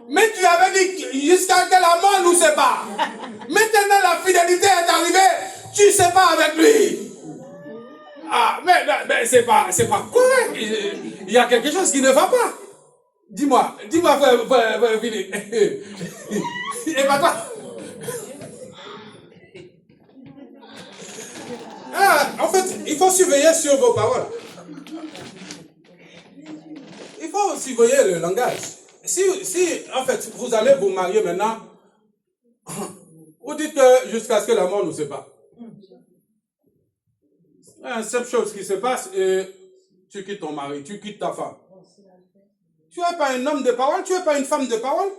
Mais tu avais dit jusqu'à que la mort nous sépare. Maintenant la fidélité est arrivée, tu sépares avec lui. Ah, mais c'est pas correct. Il y a quelque chose qui ne va pas. Dis-moi, frère Philippe. Et pas toi. En fait, il faut surveiller sur vos paroles. Il faut surveiller le langage. Si en fait, vous allez vous marier maintenant, vous dites que jusqu'à ce que la mort nous sépare. Une simple chose qui se passe, tu quittes ton mari, tu quittes ta femme. Tu n'es pas un homme de parole, tu n'es pas une femme de parole.